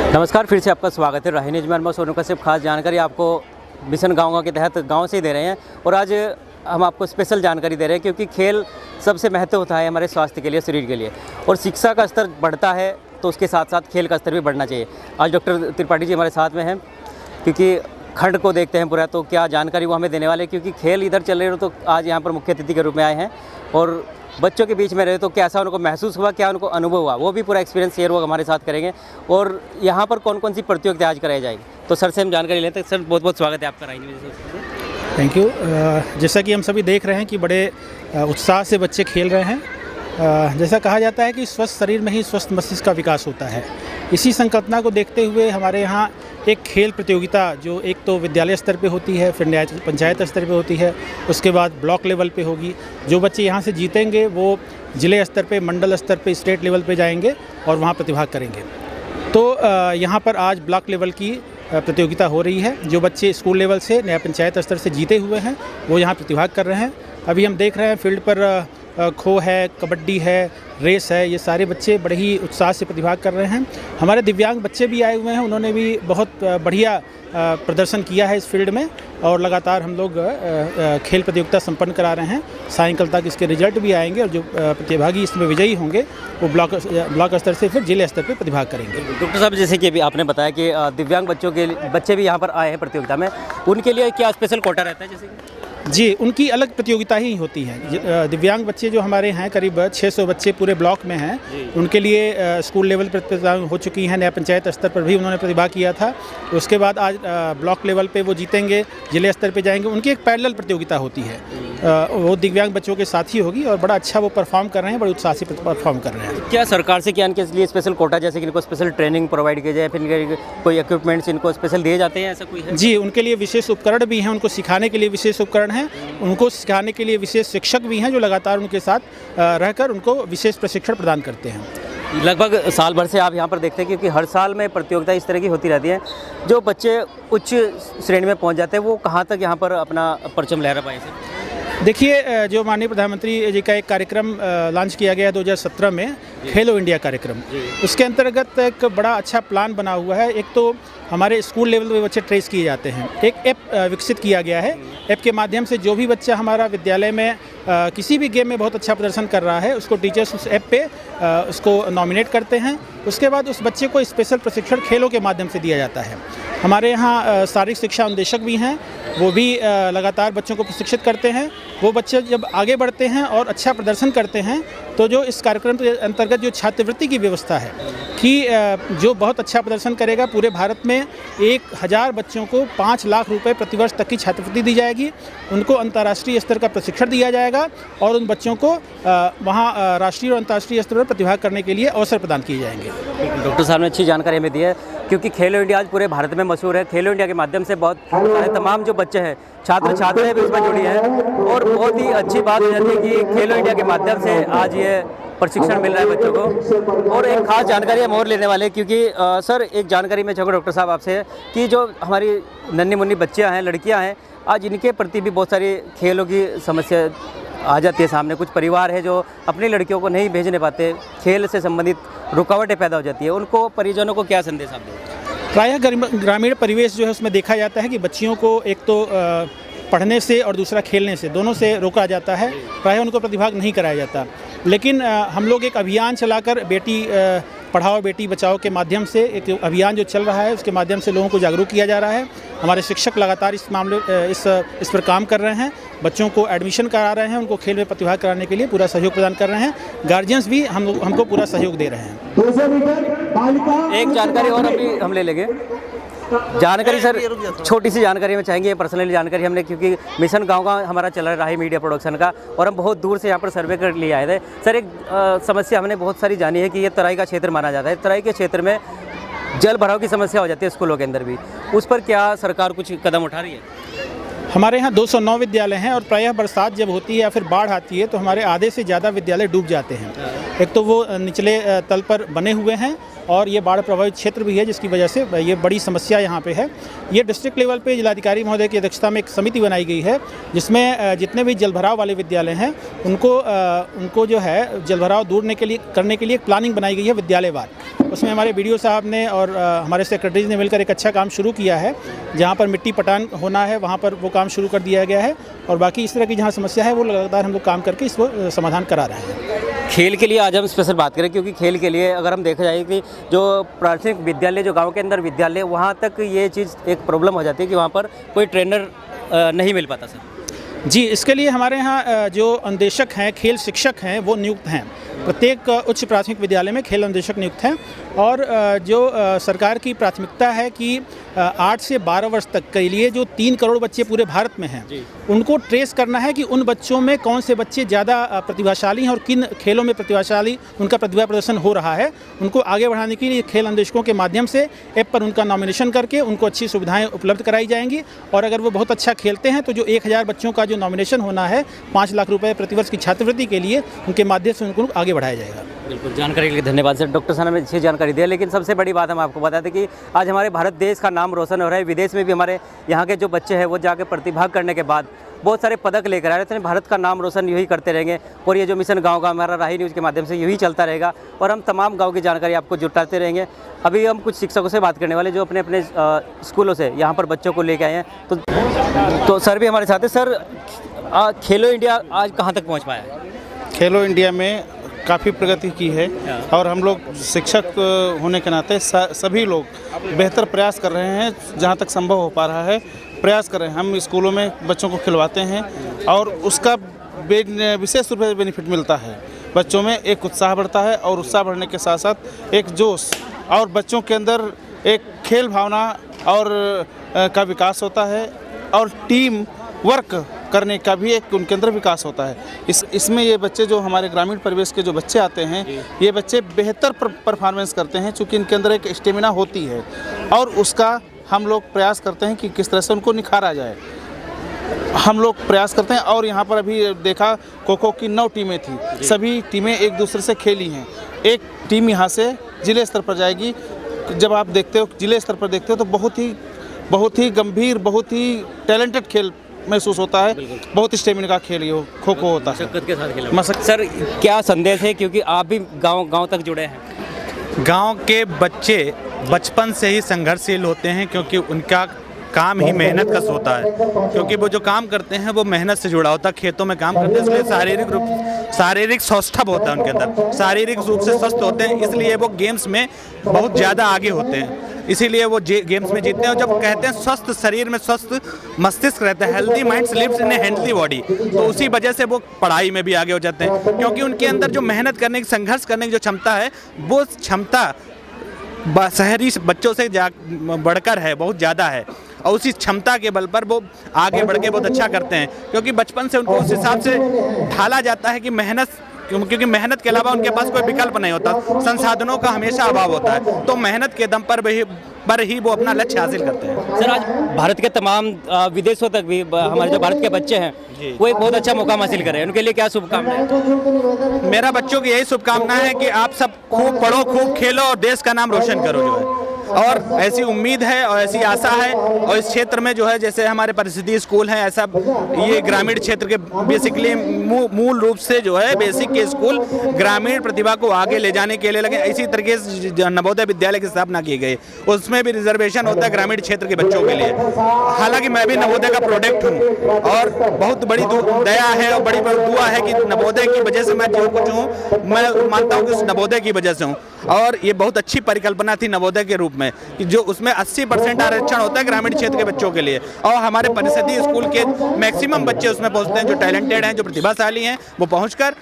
नमस्कार, फिर से आपका स्वागत है। राही न्यूज़ में हम सोनू कश्यप खास जानकारी आपको मिशन गाँव के तहत गांव से ही दे रहे हैं। और आज हम आपको स्पेशल जानकारी दे रहे हैं क्योंकि खेल सबसे महत्व होता है हमारे स्वास्थ्य के लिए, शरीर के लिए। और शिक्षा का स्तर बढ़ता है तो उसके साथ साथ खेल का स्तर भी बढ़ना चाहिए। आज डॉक्टर त्रिपाठी जी हमारे साथ में हैं क्योंकि खंड को देखते हैं पूरा, तो क्या जानकारी वो हमें देने वाले, क्योंकि खेल इधर चल रहे हो तो आज यहाँ पर मुख्य अतिथि के रूप में आए हैं। और बच्चों के बीच में रहे तो कैसा उनको महसूस हुआ, क्या उनको अनुभव हुआ, वो भी पूरा एक्सपीरियंस शेयर वो हमारे साथ करेंगे। और यहाँ पर कौन कौन सी प्रतियोगिता आज कराई जाएगी, तो सर से हम जानकारी लेते हैं। सर, बहुत बहुत स्वागत है आपका राही न्यूज़ में। Thank you. जैसा कि हम सभी देख रहे हैं कि बड़े उत्साह से बच्चे खेल रहे हैं। जैसा कहा जाता है कि स्वस्थ शरीर में ही स्वस्थ मस्तिष्क का विकास होता है। इसी संकल्पना को देखते हुए हमारे यहाँ एक खेल प्रतियोगिता जो एक तो विद्यालय स्तर पे होती है, फिर पंचायत स्तर पे होती है, उसके बाद ब्लॉक लेवल पे होगी। जो बच्चे यहाँ से जीतेंगे वो जिले स्तर पे, मंडल स्तर पे, स्टेट लेवल पे जाएंगे और वहाँ प्रतिभाग करेंगे। तो यहाँ पर आज ब्लॉक लेवल की प्रतियोगिता हो रही है। जो बच्चे स्कूल लेवल से, नया पंचायत स्तर से जीते हुए हैं वो यहाँ प्रतिभाग कर रहे हैं। अभी हम देख रहे हैं फील्ड पर खो है, कबड्डी है, रेस है, ये सारे बच्चे बड़े ही उत्साह से प्रतिभाग कर रहे हैं। हमारे दिव्यांग बच्चे भी आए हुए हैं, उन्होंने भी बहुत बढ़िया प्रदर्शन किया है इस फील्ड में। और लगातार हम लोग खेल प्रतियोगिता संपन्न करा रहे हैं। सायंकाल तक इसके रिजल्ट भी आएंगे और जो प्रतिभागी इसमें विजयी होंगे वो ब्लॉक स्तर से फिर जिले स्तर पर प्रतिभाग करेंगे। डॉक्टर साहब, जैसे कि अभी आपने बताया कि दिव्यांग बच्चे भी यहाँ पर आए हैं प्रतियोगिता में, उनके लिए क्या स्पेशल कोटा रहता है? जैसे कि जी, उनकी अलग प्रतियोगिता ही होती है। दिव्यांग बच्चे जो हमारे हैं करीब 600 बच्चे पूरे ब्लॉक में हैं, उनके लिए स्कूल लेवल पर प्रतियोगिता हो चुकी हैं। नया पंचायत स्तर पर भी उन्होंने प्रतिभा किया था। उसके बाद आज ब्लॉक लेवल पे वो जीतेंगे, जिले स्तर पे जाएंगे। उनकी एक पैरेलल प्रतियोगिता होती है, वो दिव्यांग बच्चों के साथ ही होगी और बड़ा अच्छा वो परफॉर्म कर रहे हैं, बड़े उत्साह से परफॉर्म कर रहे हैं। क्या सरकार से क्या इनके लिए स्पेशल कोटा, जैसे कि इनको स्पेशल ट्रेनिंग प्रोवाइड किया जाए, फिर कोई इक्विपमेंट्स इनको स्पेशल दिए जाते हैं, ऐसा कोई है? जी, उनके लिए विशेष उपकरण भी हैं, उनको सिखाने के लिए विशेष उपकरण हैं, उनको सिखाने के लिए विशेष शिक्षक भी हैं जो लगातार उनके साथ रहकर उनको विशेष प्रशिक्षण प्रदान करते हैं। लगभग साल भर से आप यहाँ पर देखते हैं क्योंकि हर साल में प्रतियोगिता इस तरह की होती रहती है। जो बच्चे उच्च श्रेणी में पहुँच जाते हैं वो कहाँ तक यहाँ पर अपना परचम लहरा पाए? देखिए, जो माननीय प्रधानमंत्री जी का एक कार्यक्रम लॉन्च किया गया 2017 में, खेलो इंडिया कार्यक्रम, उसके अंतर्गत एक बड़ा अच्छा प्लान बना हुआ है। एक तो हमारे स्कूल लेवल पे बच्चे ट्रेस किए जाते हैं, एक ऐप विकसित किया गया है। ऐप के माध्यम से जो भी बच्चा हमारा विद्यालय में किसी भी गेम में बहुत अच्छा प्रदर्शन कर रहा है उसको टीचर्स उस ऐप पे उसको नॉमिनेट करते हैं। उसके बाद उस बच्चे को स्पेशल प्रशिक्षण खेलों के माध्यम से दिया जाता है। हमारे यहाँ शारीरिक शिक्षा अनुदेशक भी हैं, वो भी लगातार बच्चों को प्रशिक्षित करते हैं। वो बच्चे जब आगे बढ़ते हैं और अच्छा प्रदर्शन करते हैं तो जो इस कार्यक्रम के अंतर्गत जो छात्रवृत्ति की व्यवस्था है कि जो बहुत अच्छा प्रदर्शन करेगा पूरे भारत में 1000 बच्चों को 5 लाख रुपए प्रतिवर्ष तक की छात्रवृत्ति दी जाएगी। उनको अंतर्राष्ट्रीय स्तर का प्रशिक्षण दिया जाएगा और उन बच्चों को वहाँ राष्ट्रीय और अंतर्राष्ट्रीय स्तर पर प्रतिभाग करने के लिए अवसर प्रदान किए जाएंगे। डॉक्टर साहब ने अच्छी जानकारी हमें दी है क्योंकि खेलो इंडिया आज पूरे भारत में मशहूर है। खेलो इंडिया के माध्यम से बहुत सारे तमाम जो बच्चे हैं, छात्र छात्राएं भी इसमें जुड़ी हैं और बहुत ही अच्छी बात हो जाती है कि खेलो इंडिया के माध्यम से आज ये प्रशिक्षण मिल रहा है बच्चों को। और एक खास जानकारी हम और लेने वाले हैं क्योंकि सर, एक जानकारी मैं चाहूँगा डॉक्टर साहब आपसे कि जो हमारी नन्ही मुन्नी बच्चियाँ हैं, लड़कियाँ हैं, आज इनके प्रति भी बहुत सारी खेलों की समस्या आ जाती है सामने। कुछ परिवार है जो अपनी लड़कियों को नहीं भेजने पाते, खेल से संबंधित रुकावटें पैदा हो जाती है, उनको परिजनों को क्या संदेश आप दें? प्रायः ग्रामीण परिवेश जो है उसमें देखा जाता है कि बच्चियों को एक तो पढ़ने से और दूसरा खेलने से, दोनों से रोका जाता है। प्रायः उनको प्रतिभाग नहीं कराया जाता। लेकिन हम लोग एक अभियान चलाकर बेटी पढ़ाओ बेटी बचाओ के माध्यम से एक अभियान जो चल रहा है उसके माध्यम से लोगों को जागरूक किया जा रहा है। हमारे शिक्षक लगातार इस मामले इस पर काम कर रहे हैं, बच्चों को एडमिशन करा रहे हैं, उनको खेल में प्रतिभाग कराने के लिए पूरा सहयोग प्रदान कर रहे हैं। गार्जियंस भी हमको पूरा सहयोग दे रहे हैं। 200 मीटर बालिका एक जानकारी और अभी हम ले लेंगे। जानकारी सर, छोटी सी जानकारी में चाहेंगे, पर्सनली जानकारी हमने, क्योंकि मिशन गांव का हमारा चल रहा है राही मीडिया प्रोडक्शन का और हम बहुत दूर से यहाँ पर सर्वे कर लिए आए थे। सर, एक समस्या हमने बहुत सारी जानी है कि ये तराई का क्षेत्र माना जाता है। तराई के क्षेत्र में जल भराव की समस्या हो जाती है स्कूलों के अंदर भी, उस पर क्या सरकार कुछ कदम उठा रही है? हमारे यहाँ 209 विद्यालय हैं और प्रायः बरसात जब होती है या फिर बाढ़ आती है तो हमारे आधे से ज़्यादा विद्यालय डूब जाते हैं। एक तो वो निचले तल पर बने हुए हैं और ये बाढ़ प्रभावित क्षेत्र भी है, जिसकी वजह से ये बड़ी समस्या यहाँ पे है। ये डिस्ट्रिक्ट लेवल पे जिलाधिकारी महोदय की अध्यक्षता में एक समिति बनाई गई है, जिसमें जितने भी जलभराव वाले विद्यालय हैं उनको जो है जलभराव दूर करने के लिए एक प्लानिंग बनाई गई है विद्यालयवार। उसमें हमारे BDO साहब ने और हमारे सेक्रेटरीज ने मिलकर एक अच्छा काम शुरू किया है। जहाँ पर मिट्टी पटान होना है वहाँ पर वो काम शुरू कर दिया गया है, और बाकी इस तरह की जहाँ समस्या है वो लगातार हम लोग काम करके इसको समाधान करा रहे हैं। खेल के लिए आज हम स्पेशल बात करें, क्योंकि खेल के लिए अगर हम देखा जाए कि जो प्राथमिक विद्यालय, जो गांव के अंदर विद्यालय, वहां तक ये चीज़ एक प्रॉब्लम हो जाती है कि वहां पर कोई ट्रेनर नहीं मिल पाता सर। जी, इसके लिए हमारे यहाँ जो अनुदेशक हैं, खेल शिक्षक हैं, वो नियुक्त हैं। प्रत्येक उच्च प्राथमिक विद्यालय में खेल अनुदेशक नियुक्त हैं, और जो सरकार की प्राथमिकता है कि 8 से 12 वर्ष तक के लिए जो 3 करोड़ बच्चे पूरे भारत में हैं, उनको ट्रेस करना है कि उन बच्चों में कौन से बच्चे ज़्यादा प्रतिभाशाली हैं और किन खेलों में प्रतिभाशाली उनका प्रतिभा प्रदर्शन हो रहा है। उनको आगे बढ़ाने के लिए खेल अनुदेशकों के माध्यम से ऐप पर उनका नॉमिनेशन करके उनको अच्छी सुविधाएं उपलब्ध कराई जाएंगी, और अगर वो बहुत अच्छा खेलते हैं तो जो 1000 बच्चों का जो नॉमिनेशन होना है 5 लाख रुपये प्रतिवर्ष की छात्रवृत्ति के लिए, उनके माध्यम से उनको आगे बढ़ाया जाएगा। बिल्कुल, जानकारी के लिए धन्यवाद सर। डॉक्टर साहब ने अच्छी जानकारी दी है, लेकिन सबसे बड़ी बात हम आपको बता दें कि आज हमारे भारत देश का नाम रोशन हो रहा है। विदेश में भी हमारे यहाँ के जो बच्चे हैं वो जाके प्रतिभाग करने के बाद बहुत सारे पदक लेकर आ रहे थे। भारत का नाम रोशन यही करते रहेंगे, और ये जो मिशन गाँव का हमारा राही न्यूज़ के माध्यम से यही चलता रहेगा, और हम तमाम गाँव की जानकारी आपको जुटाते रहेंगे। अभी हम कुछ शिक्षकों से बात करने वाले जो अपने अपने स्कूलों से यहाँ पर बच्चों को लेके आए हैं, तो सर भी हमारे साथ है। सर, खेलो इंडिया आज कहाँ तक पहुँच पाया है? खेलो इंडिया में काफ़ी प्रगति की है, और हम लोग शिक्षक होने के नाते सभी लोग बेहतर प्रयास कर रहे हैं, जहाँ तक संभव हो पा रहा है प्रयास कर रहे हैं। हम स्कूलों में बच्चों को खिलवाते हैं, और उसका विशेष रूप से बेनिफिट मिलता है। बच्चों में एक उत्साह बढ़ता है, और उत्साह बढ़ने के साथ साथ एक जोश, और बच्चों के अंदर एक खेल भावना और का विकास होता है, और टीम वर्क करने का भी एक उनके अंदर विकास होता है। इसमें ये बच्चे जो हमारे ग्रामीण परिवेश के जो बच्चे आते हैं, ये बच्चे बेहतर परफॉर्मेंस करते हैं, चूँकि इनके अंदर एक स्टेमिना होती है, और उसका हम लोग प्रयास करते हैं कि किस तरह से उनको निखारा जाए। हम लोग प्रयास करते हैं, और यहाँ पर अभी देखा खो-खो की 9 टीमें थी, सभी टीमें एक दूसरे से खेली हैं। एक टीम यहाँ से जिले स्तर पर जाएगी। जब आप देखते हो जिले स्तर पर देखते हो तो बहुत ही गंभीर, बहुत ही टैलेंटेड खेल महसूस होता है। बहुत स्टेमिना का खेल ये खो-खो होता है। मशक्कत के साथ खेला। सर, क्या संदेश है, क्योंकि आप भी गांव तक जुड़े हैं? गांव के बच्चे बचपन से ही संघर्षशील होते हैं, क्योंकि उनका काम ही मेहनत का होता है, क्योंकि वो जो काम करते हैं वो मेहनत से जुड़ा होता है, खेतों में काम करते हैं, इसलिए शारीरिक सौष्ठव होता है उनके अंदर, शारीरिक रूप से स्वस्थ होते हैं, इसलिए वो गेम्स में बहुत ज़्यादा आगे होते हैं, इसीलिए वो गेम्स में जीतते हैं। और जब कहते हैं स्वस्थ शरीर में स्वस्थ मस्तिष्क रहता है, healthy mind lives in a healthy body, तो उसी वजह से वो पढ़ाई में भी आगे हो जाते हैं, क्योंकि उनके अंदर जो मेहनत करने की, संघर्ष करने की जो क्षमता है, वो क्षमता शहरी बच्चों से बढ़कर है, बहुत ज़्यादा है, और उसी क्षमता के बल पर वो आगे बढ़ के बहुत अच्छा करते हैं, क्योंकि बचपन से उनको उस हिसाब से ढाला जाता है कि मेहनत, क्योंकि मेहनत के अलावा उनके पास कोई विकल्प नहीं होता, संसाधनों का हमेशा अभाव होता है, तो मेहनत के दम पर ही वो अपना लक्ष्य हासिल करते हैं। सर, आज भारत के तमाम विदेशों तक भी हमारे जो भारत के बच्चे हैं वो एक बहुत अच्छा मुकाम हासिल कर रहे हैं, उनके लिए क्या शुभकामनाएं? मेरा बच्चों की यही शुभकामना है कि आप सब खूब पढ़ो, खूब खेलो, और देश का नाम रोशन करो जो है, और ऐसी उम्मीद है और ऐसी आशा है। और इस क्षेत्र में जो है, जैसे हमारे परिस्थिति स्कूल हैं, ऐसा ये ग्रामीण क्षेत्र के बेसिकली मूल रूप से जो है बेसिक के स्कूल ग्रामीण प्रतिभा को आगे ले जाने के लिए लगे। इसी तरीके से नवोदय विद्यालय की स्थापना की गई, उसमें भी रिजर्वेशन होता है ग्रामीण क्षेत्र के बच्चों के लिए। हालांकि मैं भी नवोदय का प्रोडक्ट हूँ, और बहुत बड़ी दया है और बड़ी दुआ है कि नवोदय की वजह से मैं जो कुछ हूँ, मैं मानता हूँ कि उस नवोदय की वजह से हूँ। और ये बहुत अच्छी परिकल्पना थी नवोदय के रूप में, कि जो उसमें 80% आरक्षण होता है ग्रामीण क्षेत्र के बच्चों के लिए, और हमारे परिषदीय स्कूल के मैक्सिमम बच्चे उसमें पहुंचते हैं, जो टैलेंटेड हैं, जो प्रतिभाशाली हैं, वो पहुंचकर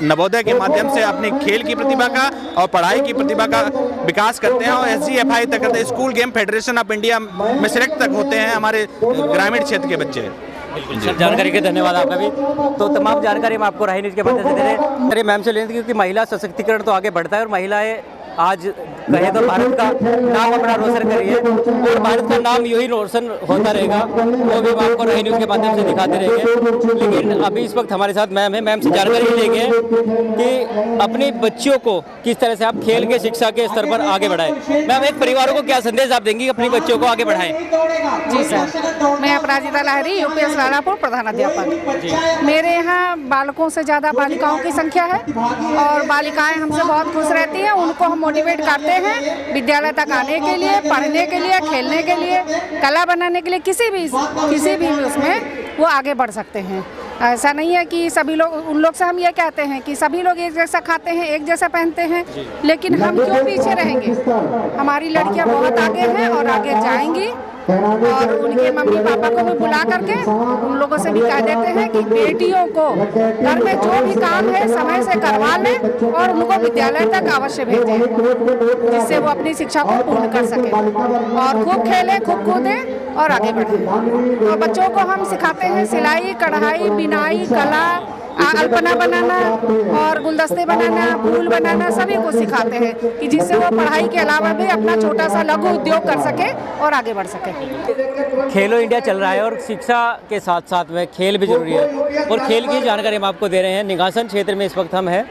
नवोदय के माध्यम से अपनी खेल की प्रतिभा का और पढ़ाई की प्रतिभा का विकास करते हैं, और SGFI तक करते हैं, school game federation of India में सिलेक्ट तक होते हैं हमारे ग्रामीण क्षेत्र के बच्चे। जानकारी के धन्यवाद आपका भी। तो तमाम जानकारी हम आपको राही न्यूज़ के माध्यम से दे रहे हैं। अरे मैम से लेते, क्योंकि महिला सशक्तिकरण तो आगे बढ़ता है, और महिलाएं आज कहे तो भारत का नाम अपना रोशन करी है, और भारत का नाम यूं ही रोशन होता रहेगा, वो भी हम आपको रही न्यूज़ के माध्यम से दिखाते रहेंगे। लेकिन अभी इस वक्त हमारे साथ मैम है, मैम से जानकारी लेंगे कि अपनी बच्चियों को किस तरह से आप खेल के शिक्षा के स्तर पर आगे बढ़ाएं। मैम, एक परिवारों को क्या संदेश आप देंगी अपनी बच्चों को आगे बढ़ाएं? जी सर, मैं अपराजिता लाहिरी, यूपीएस राणापुर प्रधानाध्यापक। मेरे यहाँ बालकों से ज़्यादा बालिकाओं की संख्या है और बालिकाएं हमसे बहुत खुश रहती हैं। उनको हम मोटिवेट करते हैं विद्यालय तक आने के लिए, पढ़ने के लिए, खेलने के लिए, कला बनाने के लिए, किसी भी उसमें वो आगे बढ़ सकते हैं। ऐसा नहीं है कि सभी लोग, उन लोग से हम ये कहते हैं कि सभी लोग एक जैसा खाते हैं, एक जैसा पहनते हैं, लेकिन हम क्यों पीछे रहेंगे? हमारी लड़कियां बहुत आगे हैं और आगे जाएंगी, और उनके मम्मी पापा को भी बुला करके उन लोगों से भी कह देते हैं कि बेटियों को घर में जो भी काम है समय से करवा लें और उनको विद्यालय तक अवश्य भेजें, जिससे वो अपनी शिक्षा को पूर्ण कर सकें और खूब खेलें, खूब कूदें और आगे बढ़ें। और बच्चों को हम सिखाते हैं सिलाई, कढ़ाई, बिनाई, कला, अल्पना बनाना और गुलदस्ते बनाना, फूल बनाना, सभी को सिखाते हैं कि जिससे वो पढ़ाई के अलावा भी अपना छोटा सा लघु उद्योग कर सके और आगे बढ़ सके। खेलो इंडिया चल रहा है और शिक्षा के साथ साथ में खेल भी जरूरी है, और खेल की जानकारी हम आपको दे रहे हैं। निघासन क्षेत्र में इस वक्त हम हैं,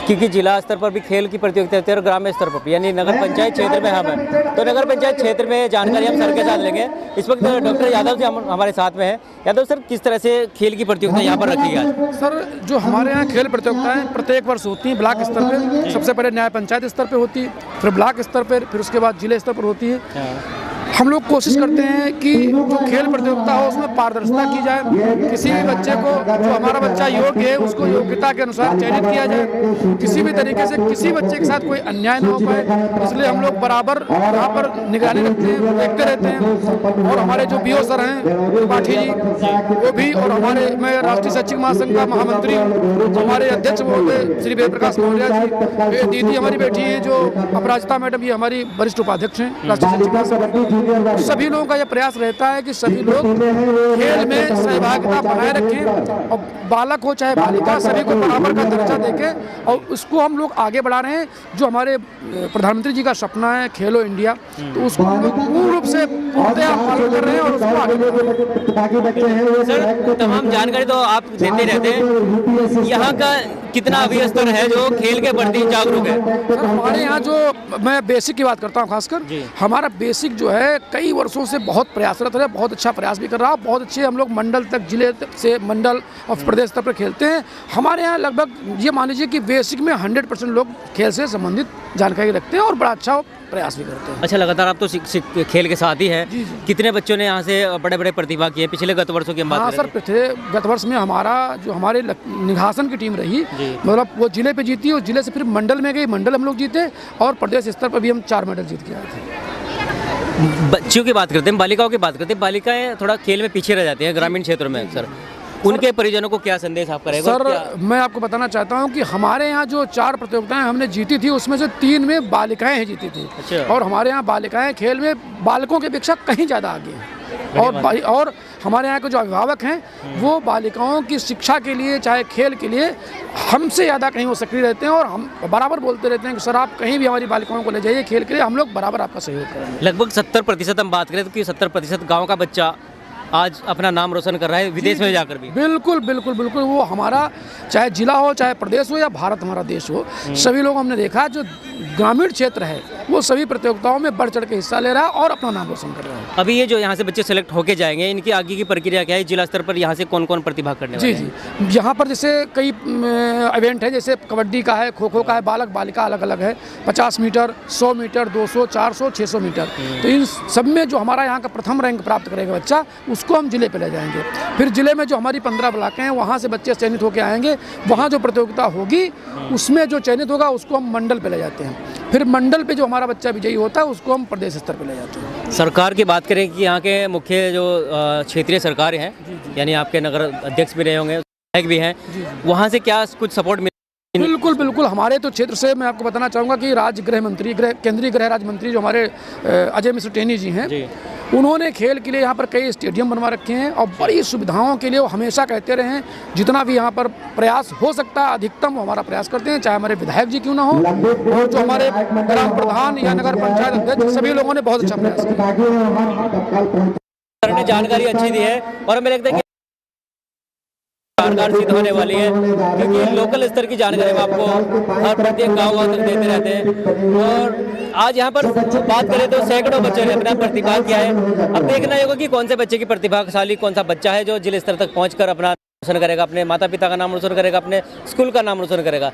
क्योंकि जिला स्तर पर भी खेल की प्रतियोगिता होती है और ग्रामीण स्तर पर भी, यानी नगर पंचायत क्षेत्र में हम हैं। तो नगर पंचायत क्षेत्र में जानकारी हम सर के साथ लेंगे। इस वक्त डॉक्टर यादव जी हमारे साथ में हैं। यादव सर, किस तरह से खेल की प्रतियोगिता यहाँ पर रखी गई? सर, जो हमारे यहाँ खेल प्रतियोगिताएं प्रत्येक वर्ष होती हैं ब्लॉक स्तर पे। सबसे पहले न्याय पंचायत स्तर पे होती है, फिर ब्लॉक स्तर पर, फिर उसके बाद जिले स्तर पर होती है। हम लोग कोशिश करते हैं कि जो खेल प्रतियोगिता हो उसमें पारदर्शिता की जाए। किसी भी बच्चे को, जो हमारा बच्चा योग्य है, उसको योग्यता के अनुसार चयनित किया जाए। किसी भी तरीके से किसी बच्चे के साथ कोई अन्याय न हो पाए, इसलिए हम लोग बराबर यहाँ पर निगरानी रखते हैं, देखते रहते हैं। और हमारे जो बीओ सर हैं त्रिपाठी जी, वो भी, और हमारे, मैं राष्ट्रीय शैक्षिक महासंघ का महामंत्री, हमारे अध्यक्ष महोदय श्री वेद प्रकाश मौर्य जी, दीदी हमारी बैठी है जो अपराजिता मैडम, ये हमारी वरिष्ठ उपाध्यक्ष हैं राष्ट्रीय शैक्षिक महासंघ। सभी लोगों का यह प्रयास रहता है कि सभी लोग खेल में सहभागिता बनाए रखें, और बालक हो चाहे बालिका, सभी को बराबर का दर्जा देके, और उसको हम लोग आगे बढ़ा रहे हैं। जो हमारे प्रधानमंत्री जी का सपना है खेलो इंडिया, तो उसको हम लोग पूर्ण रूप से पूर्णतया पालन कर रहे हैं और उसको आगे बढ़ा रहे हैं। सर, तमाम जानकारी तो आप देते रहते हैं, यहाँ का कितना अभी स्तर है जो खेल के प्रति जागरूक है? सर, हमारे यहाँ जो, मैं बेसिक की बात करता हूँ खासकर, हमारा बेसिक जो है कई वर्षों से बहुत प्रयासरत है, बहुत अच्छा प्रयास भी कर रहा है। बहुत अच्छे हम लोग मंडल तक, जिले से मंडल और प्रदेश स्तर पर खेलते हैं। हमारे यहाँ लगभग ये मान लीजिए कि बेसिक में 100% लोग खेल से संबंधित जानकारी रखते हैं और बड़ा अच्छा प्रयास भी करते हैं। अच्छा, लगातार आप तो खेल के साथ ही हैं। कितने बच्चों ने यहाँ से बड़े बड़े प्रतिभा किए पिछले गत वर्षों की बात? हाँ सर, पिछले गत वर्ष में हमारे निघासन की टीम रही, मतलब वो जिले पे जीती और जिले से फिर मंडल में गई, मंडल हम लोग जीते, और प्रदेश स्तर पर भी हम 4 मेडल जीत के आए थे। बच्चियों की बात करते हैं, बालिकाओं की बात करते हैं। बालिकाएं थोड़ा खेल में पीछे रह जाती हैं ग्रामीण क्षेत्रों में सर, उनके परिजनों को क्या संदेश आप करेंगे? सर, मैं आपको बताना चाहता हूं कि हमारे यहाँ जो 4 प्रतियोगिताएं हमने जीती थी, उसमें से 3 में बालिकाएं ही जीती थी। अच्छा। और हमारे यहाँ बालिकाएं खेल में बालकों की अपेक्षा कहीं ज़्यादा आगे हैं। और हमारे यहाँ के जो अभिभावक हैं वो बालिकाओं की शिक्षा के लिए, चाहे खेल के लिए, हमसे ज़्यादा कहीं वो सक्रिय रहते हैं, और हम बराबर बोलते रहते हैं कि सर आप कहीं भी हमारी बालिकाओं को ले जाइए खेल के लिए, हम लोग बराबर आपका सहयोग करेंगे। लगभग 70% हम बात करें तो कि 70% गाँव का बच्चा आज अपना नाम रोशन कर रहा है विदेश में जाकर भी। बिल्कुल बिल्कुल बिल्कुल, वो हमारा चाहे जिला हो, चाहे प्रदेश हो, या भारत हमारा देश हो, सभी लोग हमने देखा जो ग्रामीण क्षेत्र है वो सभी प्रतियोगिताओं में बढ़ चढ़ के हिस्सा ले रहा है और अपना नाम रोशन कर रहा है। अभी ये जो यहाँ से बच्चे सेलेक्ट होके जाएंगे, इनकी आगे की प्रक्रिया क्या है? जिला स्तर पर यहाँ से कौन कौन प्रतिभाग करने वाले हैं? जी, यहाँ पर जैसे कई इवेंट है, जैसे कबड्डी का है, खो खो का है, बालक बालिका अलग अलग है, 50 मीटर, 100 मीटर, 200, 400, 600 मीटर। तो इन सब में जो हमारा यहाँ का प्रथम रैंक प्राप्त करेगा बच्चा, उसको हम जिले पे ले जाएंगे। फिर जिले में जो हमारी 15 ब्लॉकें हैं, वहाँ से बच्चे चयनित होकर आएंगे। वहाँ जो प्रतियोगिता होगी उसमें जो चयनित होगा उसको हम मंडल पे ले जाते हैं। फिर मंडल पे जो हमारा बच्चा विजयी होता है उसको हम प्रदेश स्तर पे ले जाते हैं। सरकार की बात करें कि यहाँ के मुख्य जो क्षेत्रीय सरकार हैं, यानी आपके नगर अध्यक्ष भी रहे होंगे, विधायक भी हैं, वहाँ से क्या कुछ सपोर्ट बिल्कुल बिल्कुल बिल्कुल हमारे तो क्षेत्र से मैं आपको बताना चाहूँगा कि राज्य गृह मंत्री केंद्रीय गृह राज्य मंत्री जो हमारे अजय मिश्र टेनी जी हैं, उन्होंने खेल के लिए यहाँ पर कई स्टेडियम बनवा रखे हैं और बड़ी सुविधाओं के लिए वो हमेशा कहते रहे हैं जितना भी यहाँ पर प्रयास हो सकता है अधिकतम वो हमारा प्रयास करते हैं, चाहे हमारे विधायक जी क्यों ना हो और जो हमारे ग्राम प्रधान या नगर पंचायत अध्यक्ष सभी लोगों ने बहुत अच्छा प्रयास किया। सर ने जानकारी अच्छी दी है और हमें लगता है कि कारगर सिद्ध होने वाली है, क्योंकि लोकल स्तर की जानकारी हम आपको हर प्रत्येक गाँव तक देते रहते हैं। और आज यहाँ पर बात करें तो सैकड़ों बच्चों ने अपना प्रतिभा किया है। अब देखना होगा कि कौन से बच्चे की प्रतिभाशाली कौन सा बच्चा है जो जिला स्तर तक पहुँचकर अपना रोशन करेगा, अपने माता पिता का नाम रोशन करेगा, अपने स्कूल का नाम रोशन करेगा।